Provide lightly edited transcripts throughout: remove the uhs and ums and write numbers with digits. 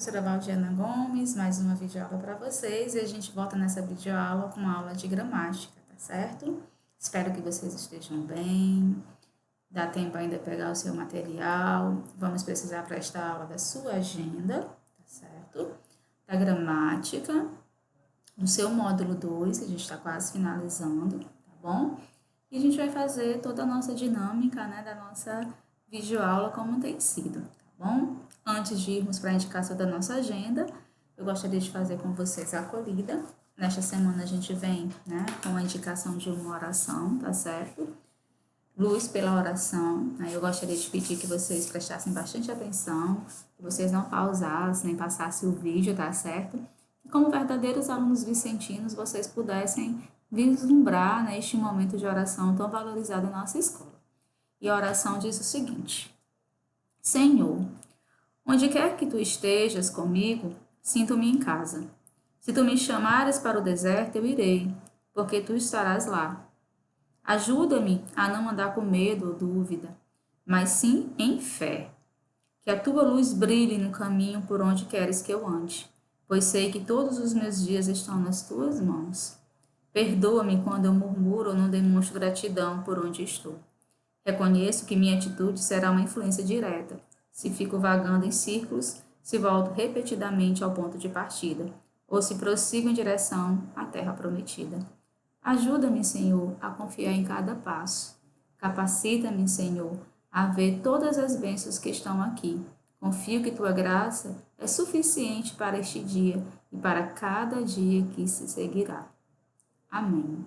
Professora Valdiana Gomes, mais uma videoaula para vocês e a gente volta nessa videoaula com uma aula de gramática, tá certo? Espero que vocês estejam bem, dá tempo ainda de pegar o seu material, vamos precisar para esta aula da sua agenda, tá certo? Da gramática, do seu módulo 2, que a gente está quase finalizando, tá bom? E a gente vai fazer toda a nossa dinâmica, né, da nossa videoaula como tem sido, tá bom? Antes de irmos para a indicação da nossa agenda, eu gostaria de fazer com vocês a acolhida. Nesta semana a gente vem, né, com a indicação de uma oração, tá certo? Luz pela oração. Aí eu gostaria de pedir que vocês prestassem bastante atenção, que vocês não pausassem, nem passassem o vídeo, tá certo? E como verdadeiros alunos vicentinos, vocês pudessem vislumbrar, né, este momento de oração tão valorizado na nossa escola. E a oração diz o seguinte: Senhor, onde quer que tu estejas comigo, sinto-me em casa. Se tu me chamares para o deserto, eu irei, porque tu estarás lá. Ajuda-me a não andar com medo ou dúvida, mas sim em fé. Que a tua luz brilhe no caminho por onde queres que eu ande, pois sei que todos os meus dias estão nas tuas mãos. Perdoa-me quando eu murmuro ou não demonstro gratidão por onde estou. Reconheço que minha atitude será uma influência direta, se fico vagando em círculos, se volto repetidamente ao ponto de partida, ou se prossigo em direção à terra prometida. Ajuda-me, Senhor, a confiar em cada passo. Capacita-me, Senhor, a ver todas as bênçãos que estão aqui. Confio que tua graça é suficiente para este dia e para cada dia que se seguirá. Amém.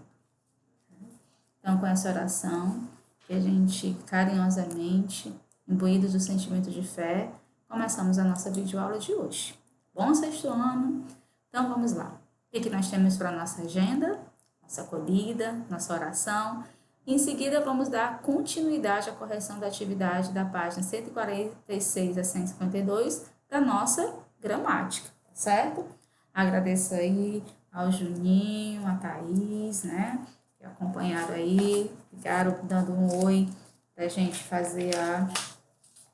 Então, com essa oração, que a gente carinhosamente, imbuídos do sentimento de fé, começamos a nossa videoaula de hoje. Bom sexto ano? Então, vamos lá. O que nós temos para a nossa agenda? Nossa acolhida, nossa oração. E em seguida, vamos dar continuidade à correção da atividade da página 146 a 152 da nossa gramática, certo? Agradeço aí ao Juninho, a Thaís, né? Que acompanharam aí, ficaram dando um oi para a gente fazer a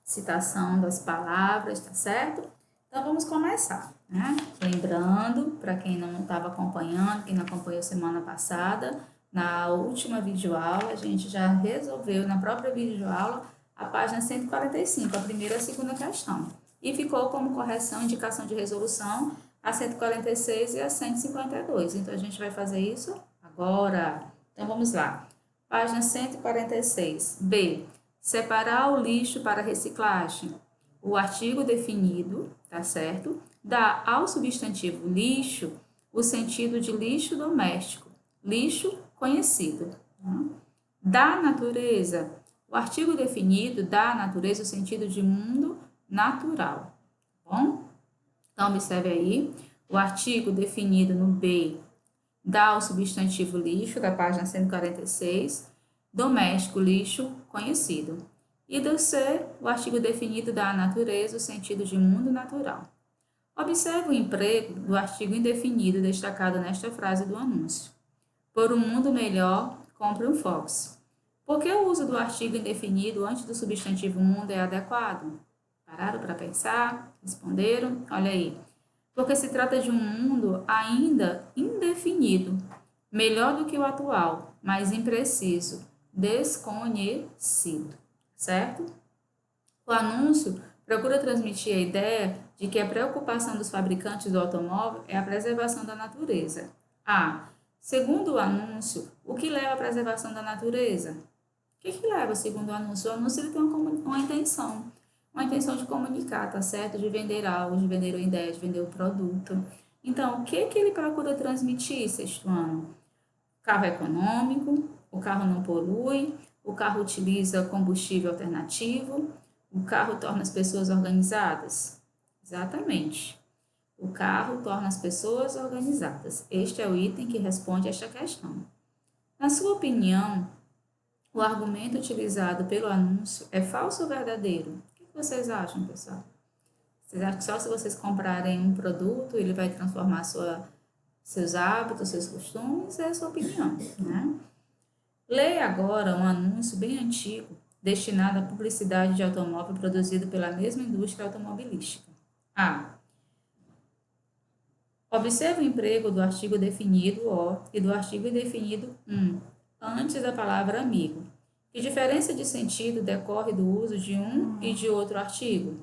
citação das palavras, tá certo? Então, vamos começar, né? Lembrando, para quem não estava acompanhando, quem não acompanhou semana passada, na última videoaula, a gente já resolveu, na própria videoaula, a página 145, a primeira e a segunda questão. E ficou como correção, indicação de resolução, a 146 e a 152. Então, a gente vai fazer isso agora. Então, vamos lá. Página 146. B. Separar o lixo para reciclagem. O artigo definido, tá certo? Dá ao substantivo lixo o sentido de lixo doméstico, lixo conhecido. Da natureza. O artigo definido dá à natureza o sentido de mundo natural. Tá bom? Então, observe aí. O artigo definido no B dá ao substantivo lixo, da página 146, doméstico, lixo conhecido. E do C, o artigo definido dá à natureza o sentido de mundo natural. Observe o emprego do artigo indefinido destacado nesta frase do anúncio. Por um mundo melhor, compre um Fox. Por que o uso do artigo indefinido antes do substantivo mundo é adequado? Pararam para pensar? Responderam? Olha aí. Porque se trata de um mundo ainda indefinido, melhor do que o atual, mas impreciso, desconhecido, certo? O anúncio procura transmitir a ideia de que a preocupação dos fabricantes do automóvel é a preservação da natureza. Segundo o anúncio, o que leva à preservação da natureza? O que leva, segundo o anúncio? O anúncio ele tem uma intenção de comunicar, tá certo? De vender algo, de vender uma ideia, de vender um produto. Então, o que ele procura transmitir, sexto ano? O carro é econômico, o carro não polui, o carro utiliza combustível alternativo, o carro torna as pessoas organizadas? Exatamente. O carro torna as pessoas organizadas. Este é o item que responde a esta questão. Na sua opinião, o argumento utilizado pelo anúncio é falso ou verdadeiro? O que vocês acham, pessoal? Vocês acham que só se vocês comprarem um produto, ele vai transformar seus hábitos, seus costumes? É a sua opinião, né? Leia agora um anúncio bem antigo, destinado à publicidade de automóvel produzido pela mesma indústria automobilística. Observe o emprego do artigo definido o e do artigo indefinido antes da palavra amigo. Que diferença de sentido decorre do uso de um e de outro artigo?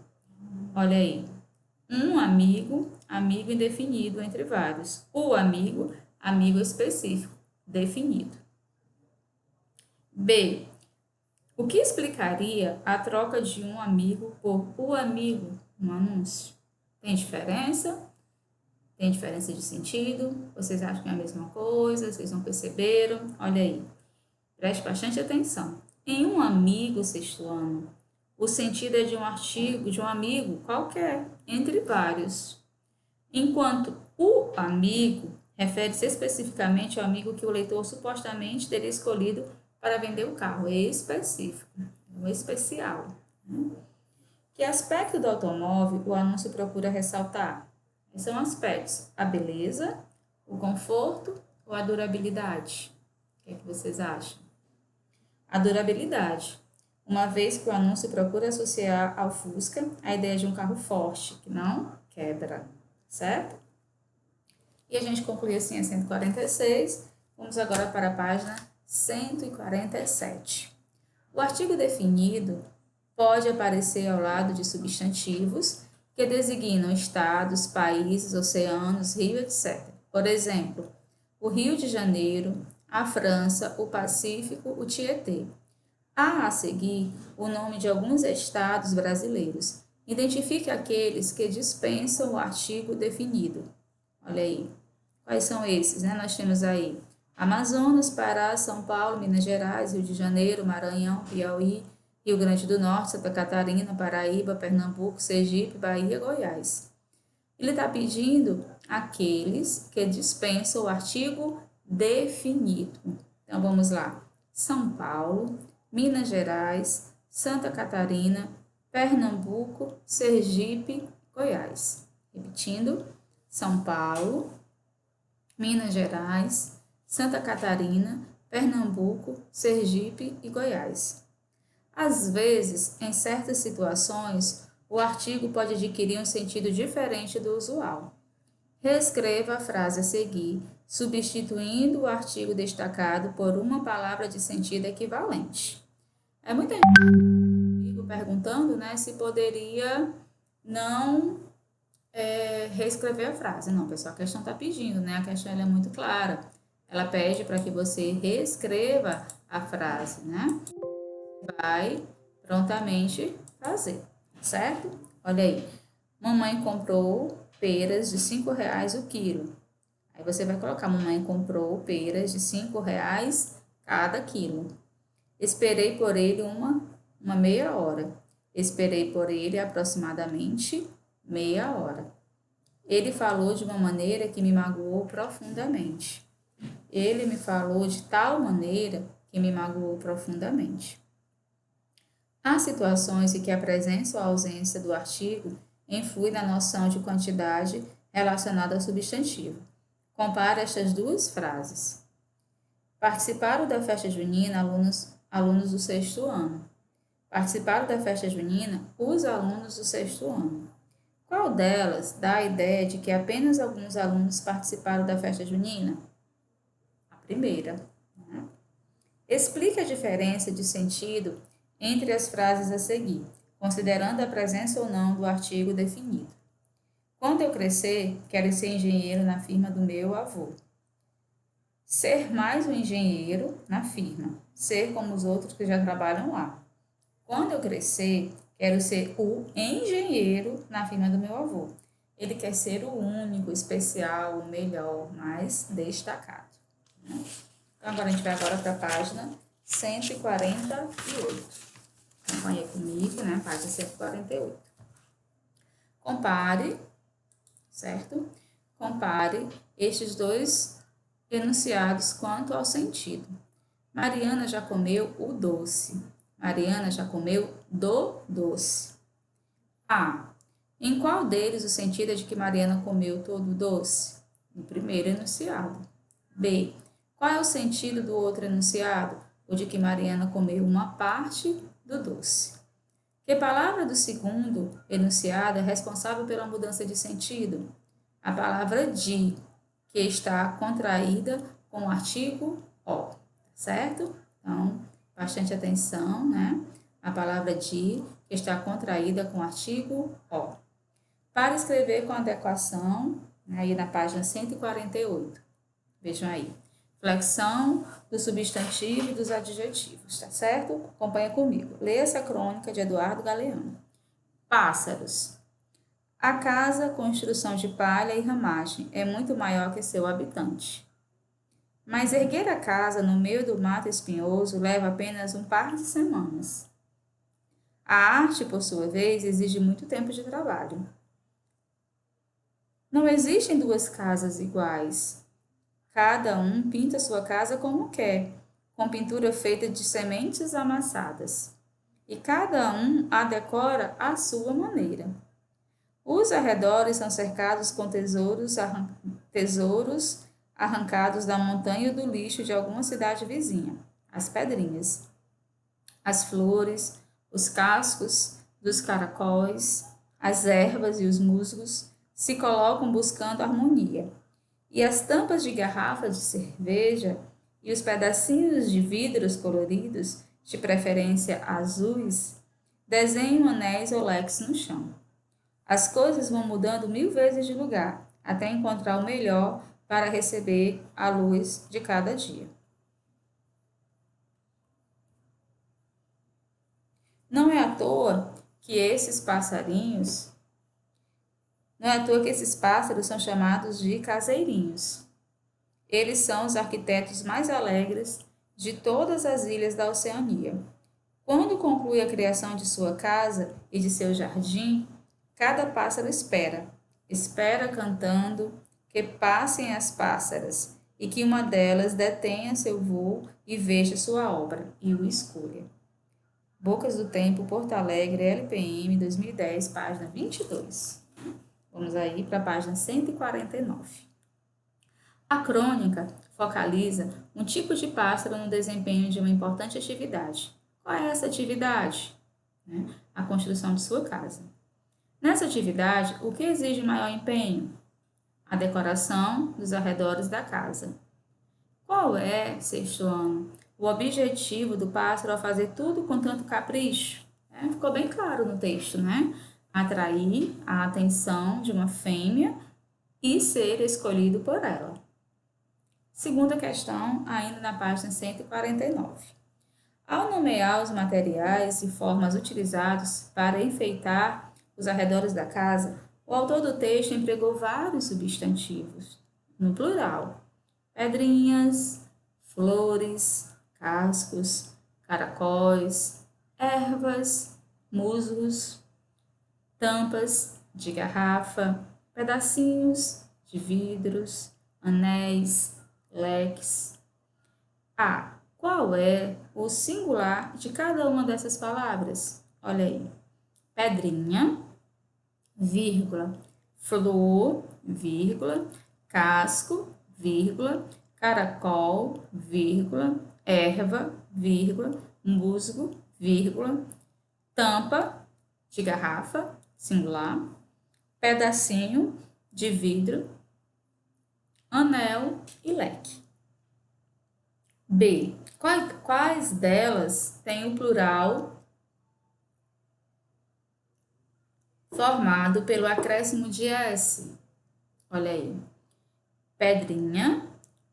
Olha aí. Um amigo, amigo indefinido entre vários. O amigo, amigo específico, definido. B. O que explicaria a troca de um amigo por o amigo no anúncio? Tem diferença? Tem diferença de sentido? Vocês acham que é a mesma coisa? Vocês não perceberam? Olha aí. Preste bastante atenção. Em um amigo sexto ano, o sentido é de um artigo, de um amigo qualquer, entre vários. Enquanto o amigo refere-se especificamente ao amigo que o leitor supostamente teria escolhido para vender o carro. É específico, é especial. Que aspecto do automóvel o anúncio procura ressaltar? São aspectos: a beleza, o conforto ou a durabilidade? O que é que vocês acham? A durabilidade, uma vez que o anúncio procura associar ao Fusca a ideia de um carro forte, que não quebra, certo? E a gente conclui assim a 146, vamos agora para a página 147. O artigo definido pode aparecer ao lado de substantivos que designam estados, países, oceanos, rio, etc. Por exemplo, o Rio de Janeiro, a França, o Pacífico, o Tietê. Há a seguir o nome de alguns estados brasileiros. Identifique aqueles que dispensam o artigo definido. Olha aí. Quais são esses, né? Nós temos aí Amazonas, Pará, São Paulo, Minas Gerais, Rio de Janeiro, Maranhão, Piauí, Rio Grande do Norte, Santa Catarina, Paraíba, Pernambuco, Sergipe, Bahia, Goiás. Ele está pedindo aqueles que dispensam o artigo definido. Então, vamos lá. São Paulo, Minas Gerais, Santa Catarina, Pernambuco, Sergipe, Goiás. Repetindo, São Paulo, Minas Gerais, Santa Catarina, Pernambuco, Sergipe e Goiás. Às vezes, em certas situações, o artigo pode adquirir um sentido diferente do usual. Reescreva a frase a seguir, substituindo o artigo destacado por uma palavra de sentido equivalente. É muita gente perguntando, né, se poderia não reescrever a frase. Não, pessoal, a questão está pedindo, né? A questão ela é muito clara. Ela pede para que você reescreva a frase, né? Vai prontamente fazer, certo? Olha aí. Mamãe comprou peras de R$ 5 o quilo. Aí você vai colocar, mamãe comprou peras de R$ 5 cada quilo. Esperei por ele uma meia hora. Esperei por ele aproximadamente meia hora. Ele falou de uma maneira que me magoou profundamente. Ele me falou de tal maneira que me magoou profundamente. Há situações em que a presença ou a ausência do artigo influi na noção de quantidade relacionada ao substantivo. Compare estas duas frases. Participaram da festa junina alunos do sexto ano. Participaram da festa junina os alunos do sexto ano. Qual delas dá a ideia de que apenas alguns alunos participaram da festa junina? A primeira. Né? Explique a diferença de sentido entre as frases a seguir, considerando a presença ou não do artigo definido. Quando eu crescer, quero ser engenheiro na firma do meu avô. Ser mais um engenheiro na firma. Ser como os outros que já trabalham lá. Quando eu crescer, quero ser o engenheiro na firma do meu avô. Ele quer ser o único, especial, o melhor, mais destacado. Né? Então, agora a gente vai agora para a página 148. Acompanhe comigo, né? Página 148. Compare, certo? Compare estes dois enunciados quanto ao sentido. Mariana já comeu o doce. Mariana já comeu do doce. A. Em qual deles o sentido é de que Mariana comeu todo o doce? No primeiro enunciado. B. Qual é o sentido do outro enunciado? O de que Mariana comeu uma parte do doce. Que palavra do segundo enunciado é responsável pela mudança de sentido? A palavra de, que está contraída com o artigo o, certo? Então, bastante atenção, né? A palavra de, que está contraída com o artigo o. Para escrever com adequação, aí na página 148. Vejam aí. Flexão do substantivo e dos adjetivos, tá certo? Acompanha comigo. Leia essa crônica de Eduardo Galeano. Pássaros. A casa, construção de palha e ramagem, é muito maior que seu habitante. Mas erguer a casa no meio do mato espinhoso leva apenas um par de semanas. A arte, por sua vez, exige muito tempo de trabalho. Não existem duas casas iguais. Cada um pinta sua casa como quer, com pintura feita de sementes amassadas. E cada um a decora à sua maneira. Os arredores são cercados com tesouros arrancados da montanha ou do lixo de alguma cidade vizinha, as pedrinhas, as flores, os cascos dos caracóis, as ervas e os musgos se colocam buscando harmonia, e as tampas de garrafa de cerveja e os pedacinhos de vidros coloridos, de preferência azuis, desenham anéis ou leques no chão. As coisas vão mudando 1000 vezes de lugar, até encontrar o melhor para receber a luz de cada dia. Não é à toa que esses pássaros são chamados de caseirinhos. Eles são os arquitetos mais alegres de todas as ilhas da Oceania. Quando conclui a criação de sua casa e de seu jardim, cada pássaro espera cantando que passem as pássaras e que uma delas detenha seu voo e veja sua obra e o escolha. Bocas do Tempo, Porto Alegre, LPM, 2010, página 22. Vamos aí para a página 149. A crônica focaliza um tipo de pássaro no desempenho de uma importante atividade. Qual é essa atividade? A construção de sua casa. Nessa atividade, o que exige maior empenho? A decoração dos arredores da casa. Qual é, sexto ano, o objetivo do pássaro ao fazer tudo com tanto capricho? Ficou bem claro no texto, né? Atrair a atenção de uma fêmea e ser escolhido por ela. Segunda questão, ainda na página 149. Ao nomear os materiais e formas utilizados para enfeitar os arredores da casa, o autor do texto empregou vários substantivos, no plural: pedrinhas, flores, cascos, caracóis, ervas, musgos, tampas de garrafa, pedacinhos de vidros, anéis, leques. Qual é o singular de cada uma dessas palavras? Olha aí. Pedrinha, vírgula, flor, vírgula, casco, vírgula, caracol, vírgula, erva, vírgula, musgo, vírgula, tampa de garrafa, singular, pedacinho de vidro, anel e leque. B. Quais delas têm o plural formado pelo acréscimo de S? Olha aí. Pedrinha,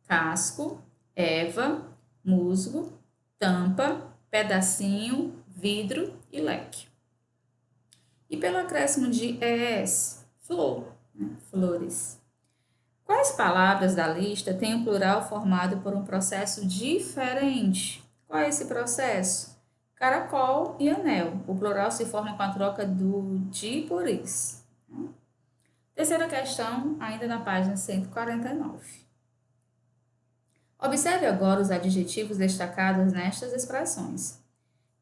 casco, erva, musgo, tampa, pedacinho, vidro e leque. E pelo acréscimo de ES? Flor, flores. Quais palavras da lista têm o plural formado por um processo diferente? Qual é esse processo? Caracol e anel. O plural se forma com a troca do de por is. Terceira questão, ainda na página 149. Observe agora os adjetivos destacados nestas expressões.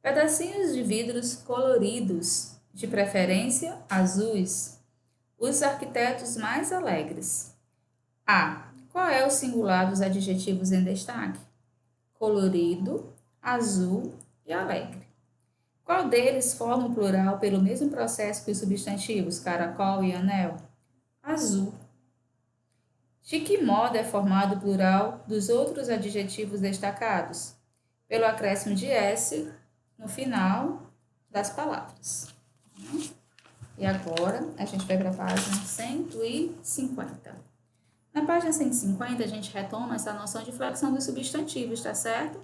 Pedacinhos de vidros coloridos, de preferência azuis. Os arquitetos mais alegres. Qual é o singular dos adjetivos em destaque? Colorido, azul e alegre. Qual deles forma o plural pelo mesmo processo que os substantivos caracol e anel? Azul. De que modo é formado o plural dos outros adjetivos destacados? Pelo acréscimo de S no final das palavras. E agora, a gente vai para a página 150. Na página 150, a gente retoma essa noção de flexão dos substantivos, tá certo?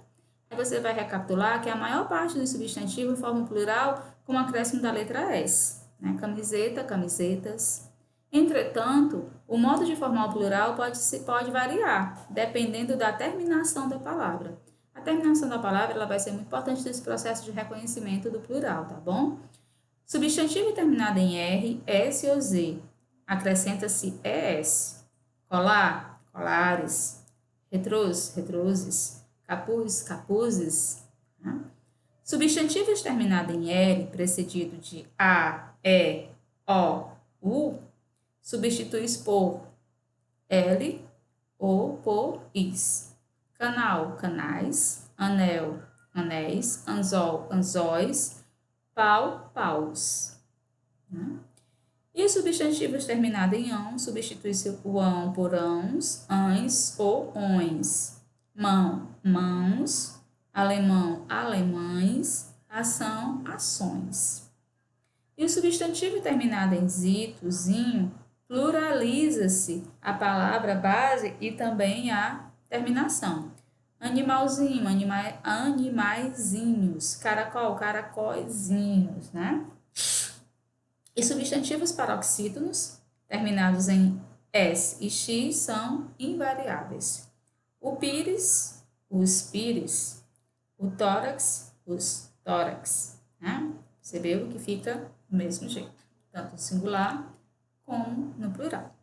Aí você vai recapitular que a maior parte dos substantivos forma o plural com o acréscimo da letra S, né? Camiseta, camisetas. Entretanto, o modo de formar o plural pode variar, dependendo da terminação da palavra. A terminação da palavra ela vai ser muito importante nesse processo de reconhecimento do plural, tá bom? Substantivo terminado em R, S ou Z, acrescenta-se ES. Colar, colares. Retrôs, retroses. Capuz, capuzes. Né? Substantivos terminados em L, precedido de A, E, O, U, substitui por L ou por is. Canal, canais. Anel, anéis. Anzol, anzóis. Pau, paus. Né? E os substantivos terminados em ão, substitui-se o ão por ãos, ães ou ões. Mão, mãos. Alemão, alemães. Ação, ações. E o substantivo terminado em zito, zinho, pluraliza-se a palavra base e também a terminação. Animalzinho, animaizinhos. Caracol, caracóizinhos, né? E substantivos paroxítonos, terminados em S e X, são invariáveis. O pires, os pires. O tórax, os tórax. Né? Percebeu que fica do mesmo jeito, tanto no singular como no plural.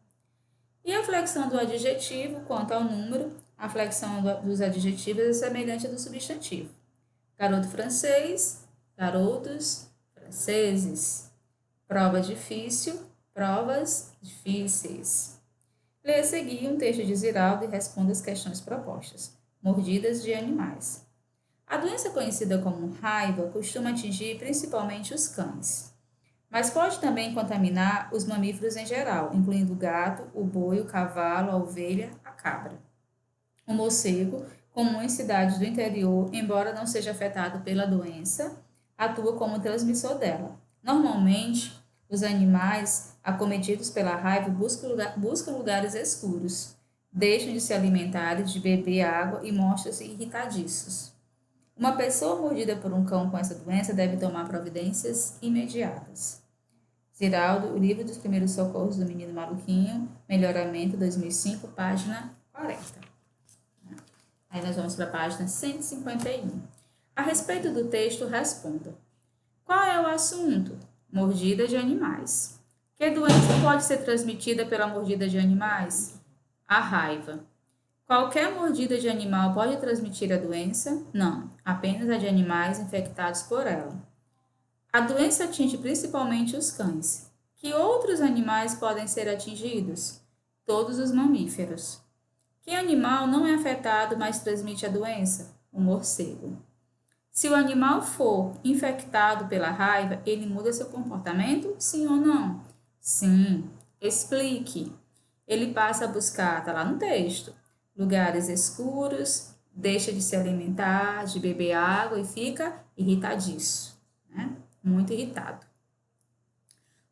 E a flexão do adjetivo, quanto ao número, a flexão dos adjetivos é semelhante à do substantivo. Garoto francês, garotos franceses. Prova difícil, provas difíceis. Leia a seguir um texto de Ziraldo e responda as questões propostas. Mordidas de animais. A doença conhecida como raiva costuma atingir principalmente os cães, mas pode também contaminar os mamíferos em geral, incluindo o gato, o boi, o cavalo, a ovelha, a cabra. O morcego, comum em cidades do interior, embora não seja afetado pela doença, atua como transmissor dela. Normalmente, os animais acometidos pela raiva buscam lugares escuros, deixam de se alimentar e de beber água e mostram-se irritadiços. Uma pessoa mordida por um cão com essa doença deve tomar providências imediatas. Ziraldo, o livro dos primeiros socorros do menino maluquinho, melhoramento 2005, página 40. Aí nós vamos para a página 151. A respeito do texto, responda. Qual é o assunto? Mordida de animais. Que doença pode ser transmitida pela mordida de animais? A raiva. Qualquer mordida de animal pode transmitir a doença? Não, apenas a de animais infectados por ela. A doença atinge principalmente os cães. Que outros animais podem ser atingidos? Todos os mamíferos. Que animal não é afetado, mas transmite a doença? O morcego. Se o animal for infectado pela raiva, ele muda seu comportamento? Sim ou não? Sim. Explique. Ele passa a buscar, está lá no texto, lugares escuros, deixa de se alimentar, de beber água e fica irritadiço, né? Muito irritado.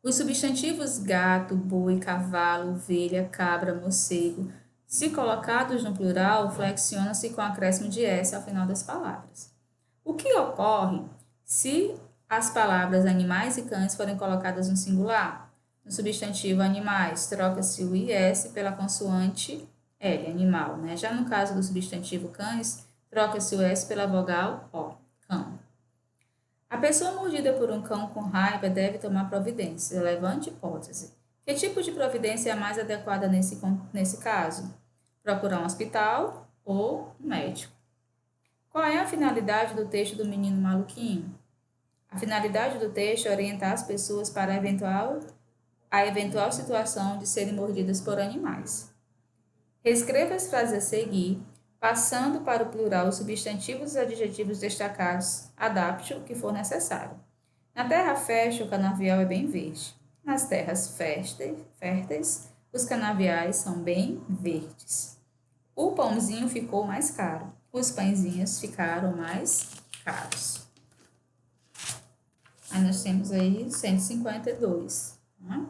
Os substantivos gato, boi, cavalo, ovelha, cabra, morcego, se colocados no plural, flexionam-se com acréscimo de S ao final das palavras. O que ocorre se as palavras animais e cães forem colocadas no singular? No substantivo animais, troca-se o IS pela consoante L, animal, né? Já no caso do substantivo cães, troca-se o S pela vogal O, cão. A pessoa mordida por um cão com raiva deve tomar providência. Relevante hipótese. Que tipo de providência é a mais adequada nesse caso? Procurar um hospital ou um médico. Qual é a finalidade do texto do menino maluquinho? A finalidade do texto é orientar as pessoas para a eventual situação de serem mordidas por animais. Reescreva as frases a seguir, passando para o plural os substantivos e adjetivos destacados. Adapte o que for necessário. Na terra fértil, o canavial é bem verde. Nas terras férteis, Os canaviais são bem verdes. O pãozinho ficou mais caro. Os pãezinhos ficaram mais caros. Aí nós temos aí 152. Né?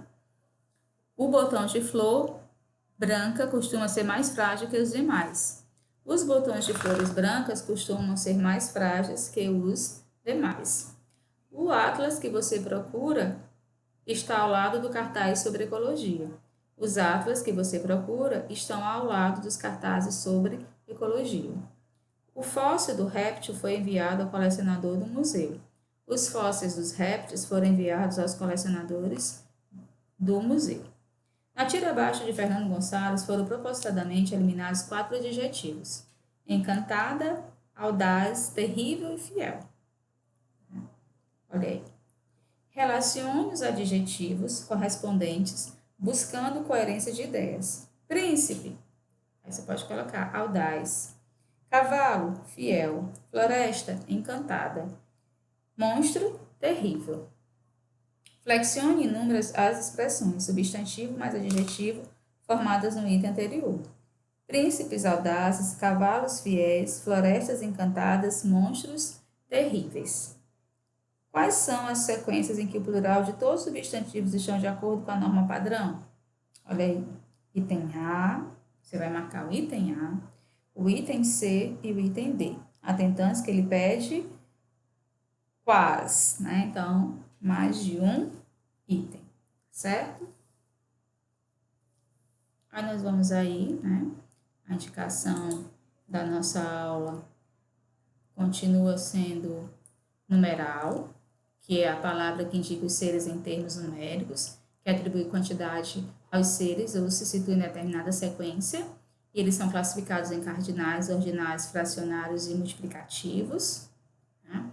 O botão de flor branca costuma ser mais frágil que os demais. Os botões de flores brancas costumam ser mais frágeis que os demais. O atlas que você procura está ao lado do cartaz sobre ecologia. Os atlas que você procura estão ao lado dos cartazes sobre ecologia. O fóssil do réptil foi enviado ao colecionador do museu. Os fósseis dos répteis foram enviados aos colecionadores do museu. Na tira abaixo de Fernando Gonçalves foram propositadamente eliminados 4 adjetivos: encantada, audaz, terrível e fiel. Olha aí. Relacione os adjetivos correspondentes buscando coerência de ideias. Príncipe, aí você pode colocar audaz. Cavalo, fiel. Floresta, encantada. Monstro, terrível. Flexione e enumere as expressões substantivo mais adjetivo formadas no item anterior. Príncipes audazes, cavalos fiéis, florestas encantadas, monstros terríveis. Quais são as sequências em que o plural de todos os substantivos estão de acordo com a norma padrão? Olha aí, item A, você vai marcar o item A, o item C e o item D. Atentantes que ele pede quais, né? Então, mais de um item, certo? Aí nós vamos aí, né? A indicação da nossa aula continua sendo numeral, que é a palavra que indica os seres em termos numéricos, que atribui quantidade aos seres ou se situa em determinada sequência. E eles são classificados em cardinais, ordinais, fracionários e multiplicativos. Né?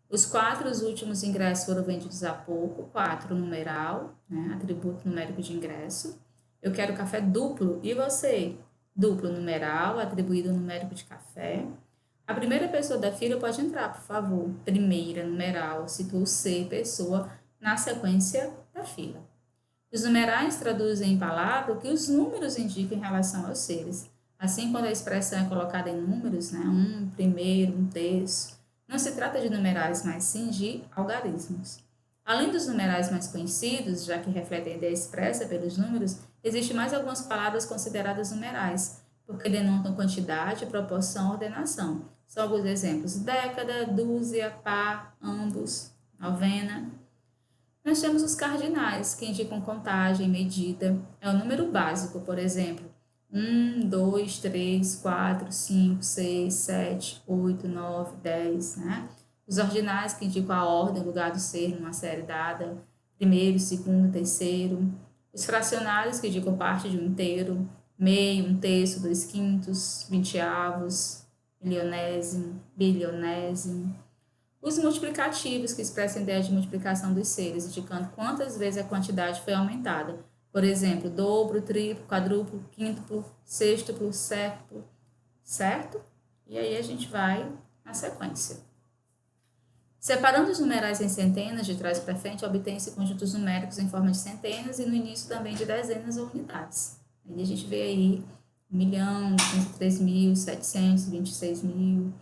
Os 4 últimos ingressos foram vendidos há pouco. 4, numeral, né? Atributo numérico de ingresso. Eu quero café duplo. E você? Duplo, numeral, atribuído numérico de café. A primeira pessoa da fila pode entrar, por favor. Primeira, numeral, situa C, pessoa, na sequência da fila. Os numerais traduzem em palavra o que os números indicam em relação aos seres. Assim, quando a expressão é colocada em números, né, um primeiro, um terço, não se trata de numerais, mas sim de algarismos. Além dos numerais mais conhecidos, já que refletem a ideia expressa pelos números, existem mais algumas palavras consideradas numerais, porque denotam quantidade, proporção, ordenação. São alguns exemplos: década, dúzia, par, ambos, novena. Nós temos os cardinais, que indicam contagem, medida. É o número básico, por exemplo, 1, 2, 3, 4, 5, 6, 7, 8, 9, 10, né? Os ordinais, que indicam a ordem, o lugar do ser numa série dada, primeiro, segundo, terceiro. Os fracionários, que indicam parte de um inteiro, meio, um terço, 2/5, 20avos, milionésimo, bilionésimo. Os multiplicativos, que expressam a ideia de multiplicação dos seres, indicando quantas vezes a quantidade foi aumentada. Por exemplo, dobro, triplo, quadruplo, quíntuplo, sextuplo, sétuplo, certo? E aí a gente vai na sequência. Separando os numerais em centenas, de trás para frente, obtém-se conjuntos numéricos em forma de centenas e no início também de dezenas ou unidades. Aí a gente vê aí 1.103.726.000.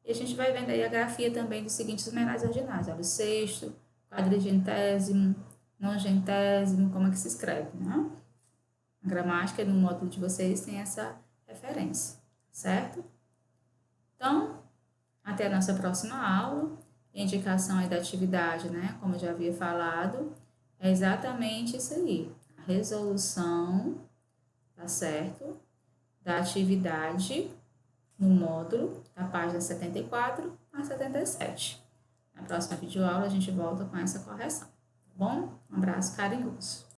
E a gente vai vendo aí a grafia também dos seguintes numerais ordinais. Olha, o sexto, quadrigentésimo, nonagentésimo, como é que se escreve, né? A gramática no módulo de vocês tem essa referência, certo? Então, até a nossa próxima aula. A indicação aí da atividade, né? Como eu já havia falado, é exatamente isso aí. A resolução, tá certo? Da atividade no módulo da página 74 a 77. Na próxima videoaula a gente volta com essa correção, tá bom? Um abraço carinhoso.